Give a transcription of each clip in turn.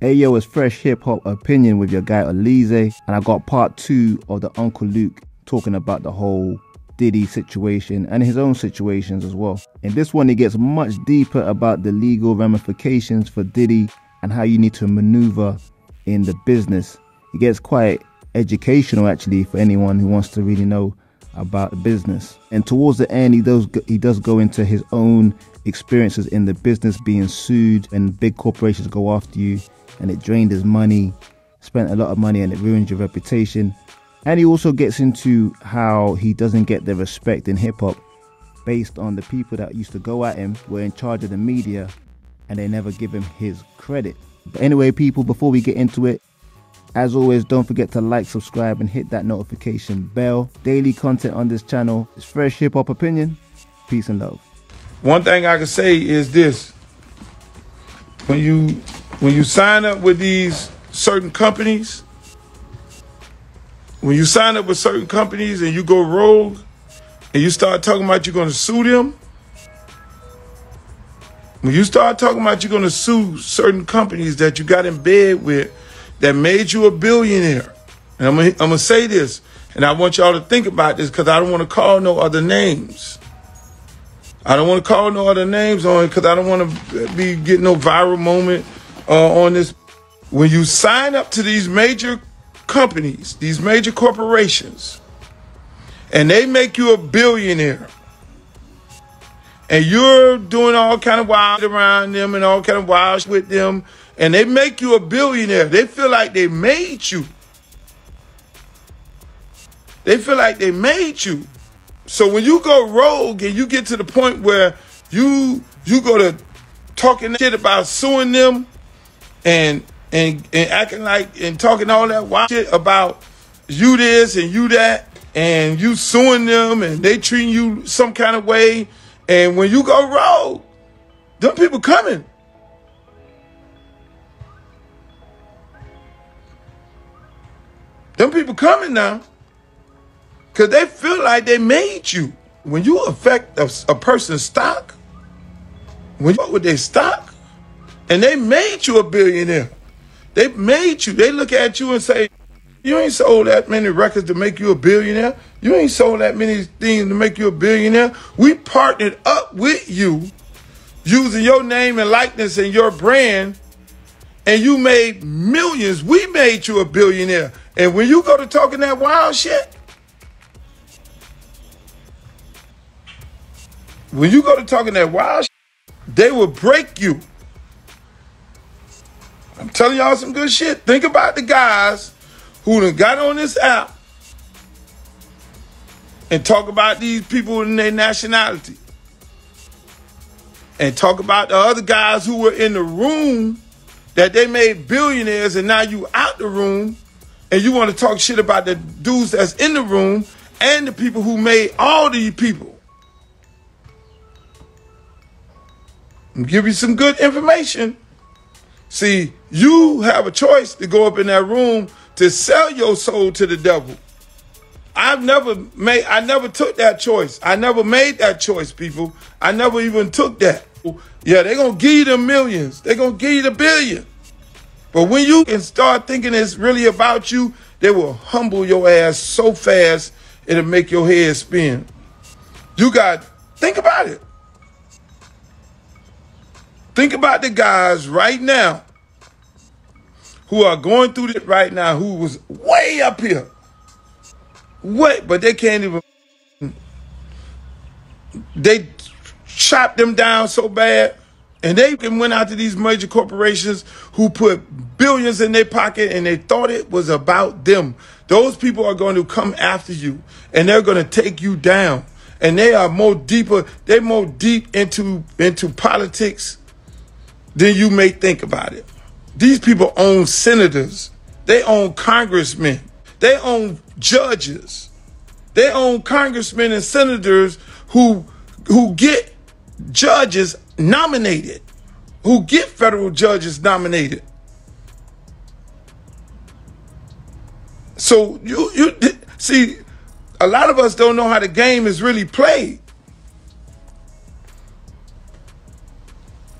Hey yo, it's Fresh Hip Hop Opinion with your guy Oleezeh, and I got part 2 of the Uncle Luke talking about the whole Diddy situation and his own situations as well. In this one, it gets much deeper about the legal ramifications for Diddy and how you need to maneuver in the business. It gets quite educational actually for anyone who wants to really know about the business. And towards the end, he does go into his own experiences in the business, being sued and big corporations go after you, and it drained his money, spent a lot of money, and it ruined your reputation. And he also gets into how he doesn't get the respect in hip-hop based on the people that used to go at him were in charge of the media and they never give him his credit. But anyway, people, before we get into it, as always, don't forget to like, subscribe, and hit that notification bell. Daily content on this channel is Fresh Hip Hop Opinion. Peace and love. One thing I can say is this: when you sign up with these certain companies, when you sign up with certain companies and you go rogue and you start talking about you're going to sue them, when you start talking about you're going to sue certain companies that you got in bed with that made you a billionaire, and I'm gonna say this, and I want y'all to think about this because I don't want to call no other names. I don't want to call no other names on it because I don't want to be getting no viral moment on this. When you sign up to these major companies, these major corporations, and they make you a billionaire, and you're doing all kind of wild around them and all kind of wild with them, and they make you a billionaire, they feel like they made you. They feel like they made you. So when you go rogue and you get to the point where you go to talking shit about suing them and acting like and talking all that wild shit about you this and you that, and you suing them and they treating you some kind of way, and when you go rogue, them people coming. Them people coming now. Because they feel like they made you. When you affect a person's stock, when you fuck with their stock, and they made you a billionaire. They made you. They look at you and say, you ain't sold that many records to make you a billionaire. You ain't sold that many things to make you a billionaire. We partnered up with you using your name and likeness and your brand, and you made millions. We made you a billionaire. And when you go to talking that wild shit, when you go to talking that wild shit, they will break you. I'm telling y'all some good shit. Think about the guys who done got on this app and talk about these people and their nationality. And talk about the other guys who were in the room that they made billionaires, and now you out the room and you want to talk shit about the dudes that's in the room and the people who made all these people. I'll give you some good information. See, you have a choice to go up in that room to sell your soul to the devil. I never took that choice. I never made that choice, people. I never even took that. Yeah, they're going to give you the millions. They're going to give you the billion. But when you can start thinking it's really about you, they will humble your ass so fast, it'll make your head spin. Think about it. Think about the guys right now who are going through this right now, who was way up here. But they can't even. They chopped them down so bad, and they went out to these major corporations who put billions in their pocket, and they thought it was about them. Those people are going to come after you, and they're going to take you down. And they are more deep into politics than you may think about it. These people own senators. They own congressmen. They own judges. They own congressmen and senators who get judges nominated, who get federal judges nominated. So you see, a lot of us don't know how the game is really played.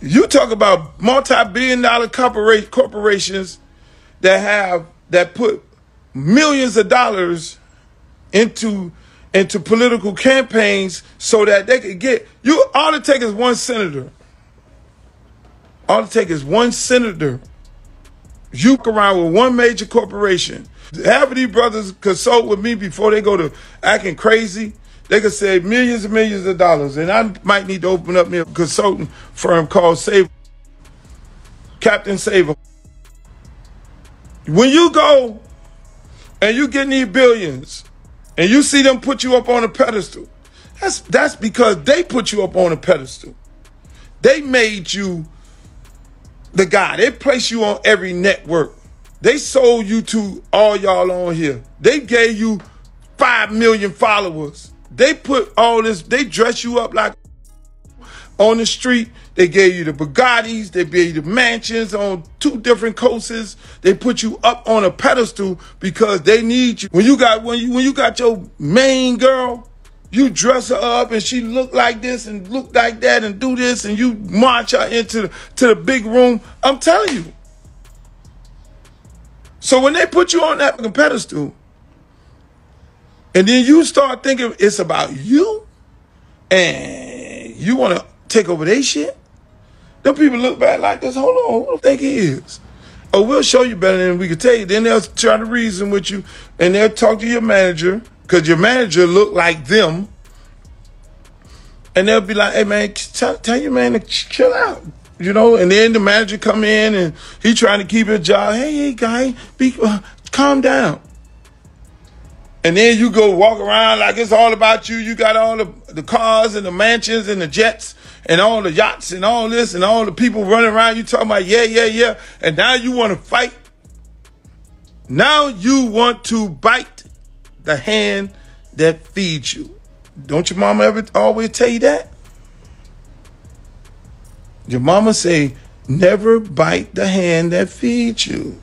You talk about multi-billion-dollar corporations that put millions of dollars into political campaigns so that they could get you. All it takes is one senator. All it takes is one senator. You go around with one major corporation. Half of these brothers consult with me before they go to acting crazy. They could save millions and millions of dollars. And I might need to open up me a consulting firm called Captain Saver. When you go and you get these billions and you see them put you up on a pedestal, that's because they put you up on a pedestal. They made you the guy. They placed you on every network. They sold you to all y'all on here. They gave you 5 million followers. They put all this, they dress you up like on the street. They gave you the Bugattis. They gave you the mansions on 2 different coasts. They put you up on a pedestal because they need you. When you got your main girl, you dress her up and she look like this and look like that and do this and you march her into the big room. I'm telling you. So when they put you on that pedestal and then you start thinking it's about you and you want to take over their shit, them people look back like this. Hold on, who do you think he is? Oh, we'll show you better than we can tell you. Then they'll try to reason with you and they'll talk to your manager because your manager look like them. And they'll be like, hey, man, tell your man to chill out. You know, and then the manager come in and he trying to keep his job. Hey, guy, calm down. And then you go walk around like it's all about you. You got all the cars and the mansions and the jets and all the yachts and all this and all the people running around. You talking about, yeah. And now you want to fight. Now you want to bite the hand that feeds you. Don't your mama ever always tell you that? Your mama say, never bite the hand that feeds you.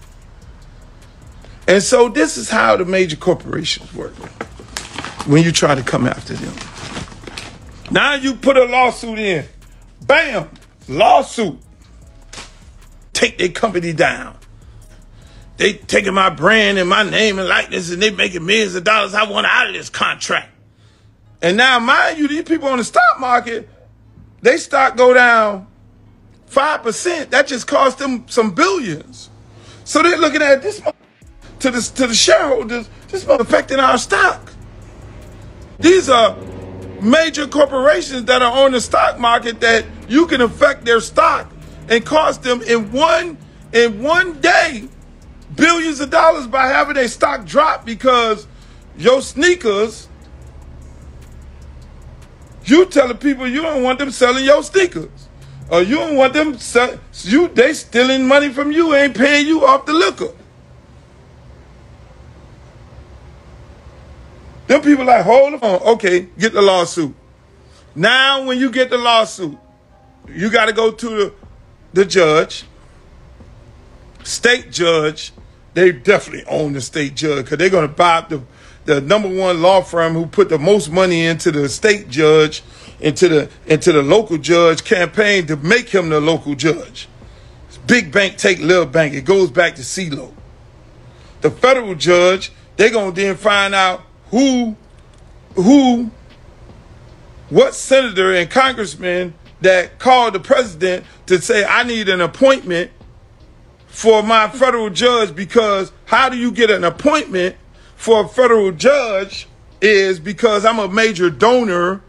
And so this is how the major corporations work when you try to come after them. Now you put a lawsuit in. Bam! Lawsuit. Take their company down. They taking my brand and my name and likeness and they making millions of dollars. I want out of this contract. And now, mind you, these people on the stock market, they stock go down 5%. That just cost them some billions. So they're looking at this to the shareholders, this is affecting our stock. These are major corporations that are on the stock market that you can affect their stock and cost them in one day billions of dollars by having their stock drop because your sneakers. You telling people you don't want them selling your sneakers. Or you don't want them they stealing money from you, ain't paying you off the liquor. Them people like, hold on, okay, get the lawsuit. Now when you get the lawsuit, you got to go to the judge, state judge. They definitely own the state judge because they're going to buy up the #1 law firm who put the most money into the state judge, into the local judge campaign to make him the local judge. Big bank take little bank. It goes back to CeeLo. The federal judge, they're going to then find out what senator and congressman that called the president to say, I need an appointment for my federal judge, because how do you get an appointment for a federal judge is because I'm a major donor.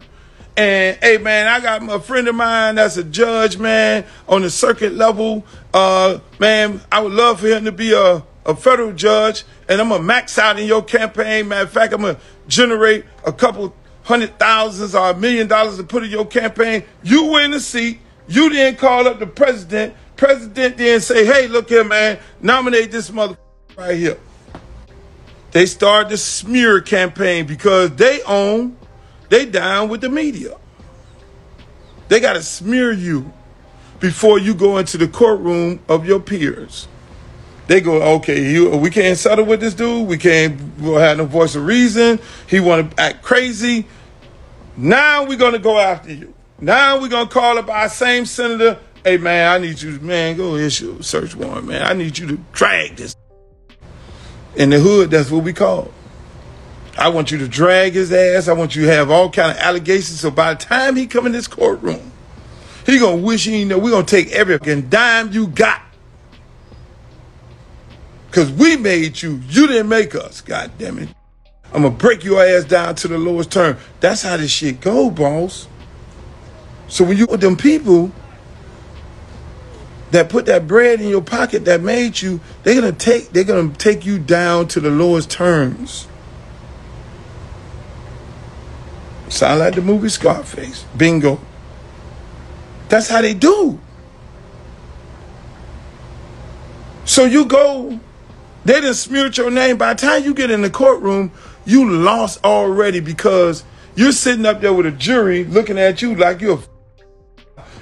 And hey, man, I got a friend of mine that's a judge, man, on the circuit level. Man, I would love for him to be a federal judge, and I'm going to max out in your campaign. Matter of fact, I'm going to generate a couple $100,000 or $1 million to put in your campaign. You win the seat. You then call up the president. President then say, hey, look here, man, nominate this motherfucker right here. They start the smear campaign because they down with the media. They got to smear you before you go into the courtroom of your peers. They go, okay, we can't settle with this dude. We'll have no voice of reason. He want to act crazy. Now we're going to go after you. Now we're going to call up our same senator Hey, man, I need you, man, go issue a search warrant, man. I need you to drag this. In the hood, that's what we call it. I want you to drag his ass. I want you to have all kind of allegations. So by the time he come in this courtroom, he gonna wish he know we're gonna take every fucking dime you got. Cause we made you. You didn't make us. God damn it. I'm gonna break your ass down to the lowest term. That's how this shit go, boss. So when you with them people that put that bread in your pocket that made you, they're gonna take you down to the lowest terms. Sound like the movie Scarface. Bingo. That's how they do. So you go, they done smeared your name. By the time you get in the courtroom, you lost already because you're sitting up there with a jury looking at you like you're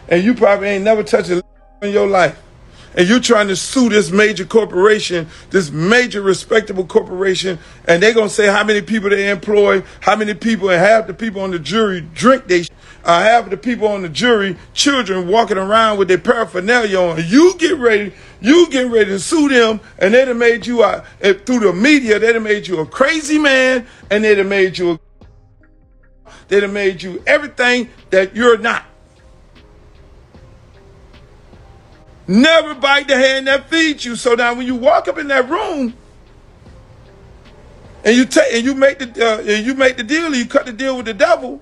and you probably ain't never touched a in your life. And you're trying to sue this major corporation, this major respectable corporation, and they're going to say how many people they employ, how many people, and half the people on the jury drink they half of the people on the jury, children walking around with their paraphernalia on. You get ready to sue them, and they done made you, through the media, they done made you a crazy man, and they done made you everything that you're not. Never bite the hand that feeds you. So now when you walk up in that room and you make the deal, you cut the deal with the devil,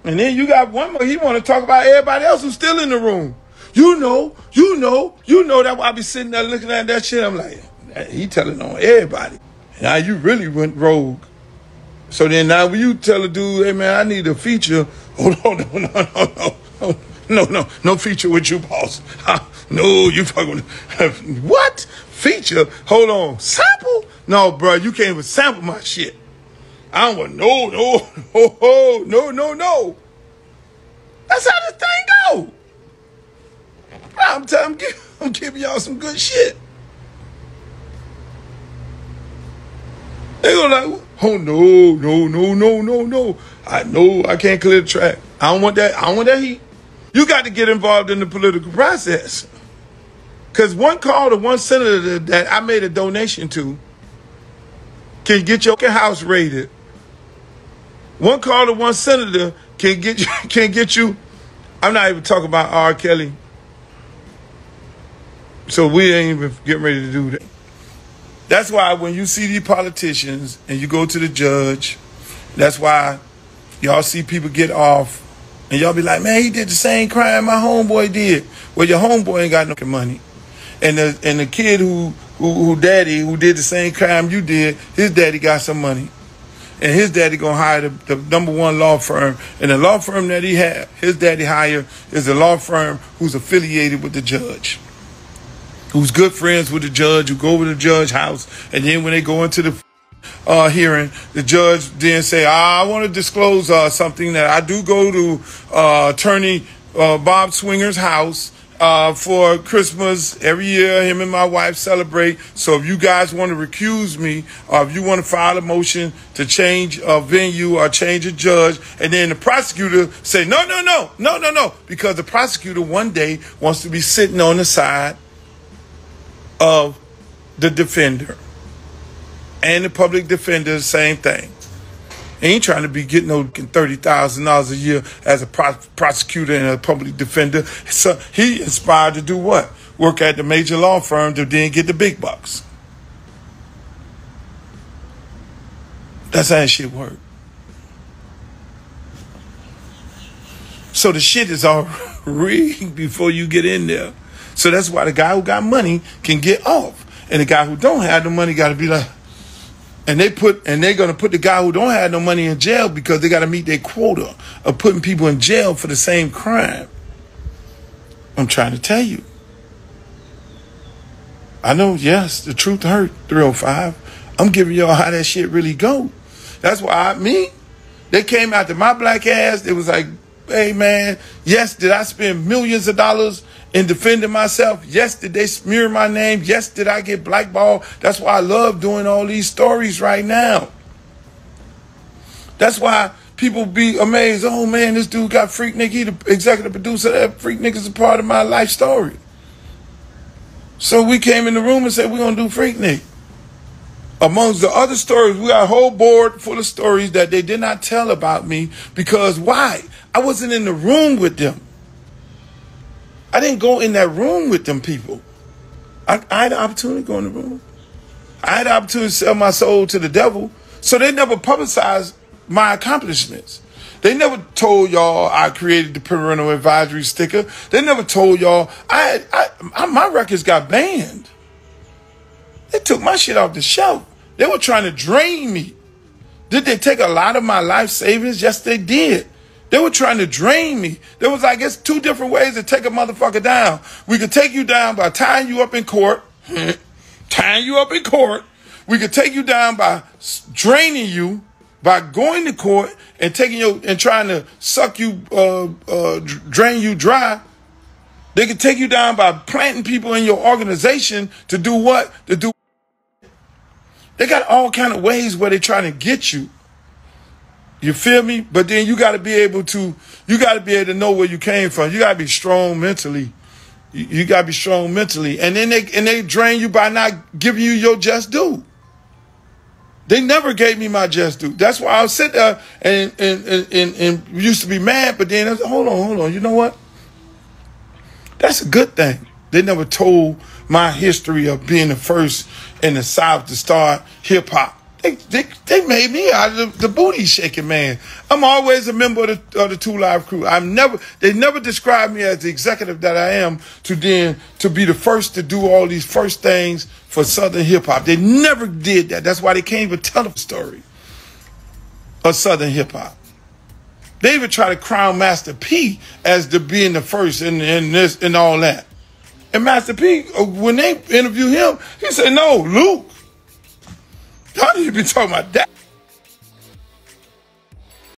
and then you got one more. He want to talk about everybody else who's still in the room. You know. That's why I be sitting there looking at that shit. I'm like, he telling on everybody. Now you really went rogue. So then now when you tell a dude, hey man, I need a feature. Hold on, no feature with you, boss. No, you fucking what? Feature? Hold on, sample? No, bro, you can't even sample my shit. I don't want no. That's how this thing go. I'm giving y'all some good shit. They go like, oh no. I know I can't clear the track. I don't want that heat. You got to get involved in the political process. Because one call to one senator that I made a donation to can get your house raided. One call to one senator can get you. I'm not even talking about R. Kelly. So we ain't even getting ready to do that. That's why when you see these politicians and you go to the judge, that's why y'all see people get off. And y'all be like, man, he did the same crime my homeboy did. Well, your homeboy ain't got no money. And the kid who did the same crime you did, his daddy got some money. And his daddy gonna hire the number one law firm. And the law firm that his daddy hired is a law firm who's affiliated with the judge. Who's good friends with the judge, who go over to the judge's house. And then when they go into the hearing, the judge then say, I want to disclose something that I do go to attorney Bob Swinger's house for Christmas every year. Him and my wife celebrate. So if you guys want to recuse me, or if you want to file a motion to change a venue or change a judge, and then the prosecutor say, no, because the prosecutor one day wants to be sitting on the side of the defender. And the public defender, same thing. Ain't trying to be getting no $30,000 a year as a prosecutor and a public defender. So he inspired to do what? Work at the major law firm to then get the big bucks. That's how that shit work. So the shit is all rigged before you get in there. So that's why the guy who got money can get off. And the guy who don't have the money got to be like, and they're going to put the guy who don't have no money in jail because they got to meet their quota of putting people in jail for the same crime. I'm trying to tell you. I know, yes, the truth hurt, 305. I'm giving y'all how that shit really go. That's why they came after my black ass. It was like, hey, man, yes, did I spend millions of dollars in defending myself? Yes, did they smear my name? Yes, did I get blackballed? That's why I love doing all these stories right now. That's why people be amazed. Oh man, this dude got Freaknik. He the executive producer. That Freaknik is a part of my life story. So we came in the room and said, we're going to do Freaknik. Amongst the other stories, we got a whole board full of stories that they did not tell about me because why? I wasn't in the room with them. I didn't go in that room with them people. I had the opportunity to go in the room. I had the opportunity to sell my soul to the devil. So they never publicized my accomplishments. They never told y'all I created the parental advisory sticker. They never told y'all my records got banned. They took my shit off the shelf. They were trying to drain me. Did they take a lot of my life savings? Yes, they did. They were trying to drain me. There was, I guess, 2 different ways to take a motherfucker down. We could take you down by tying you up in court. Tying you up in court. We could take you down by draining you, by going to court and taking you and trying to suck you, drain you dry. They could take you down by planting people in your organization to do what? To do. They got all kind of ways where they're trying to get you. You feel me? But then you got to be able to know where you came from. You got to be strong mentally. You got to be strong mentally. And then they drain you by not giving you your just due. They never gave me my just due. That's why I would sit there and used to be mad. But then I said, hold on. You know what? That's a good thing. They never told my history of being the first in the South to start hip hop. They made me out of the booty shaking man. I'm always a member of the 2 Live crew. They never described me as the executive that I am to be the first to do all these first things for Southern hip hop. They never did that. That's why they can't even tell the story of Southern hip hop. They even try to crown Master P as being the first in this and all that. And Master P, when they interviewed him, he said, no, Luke. How do you be talking about that?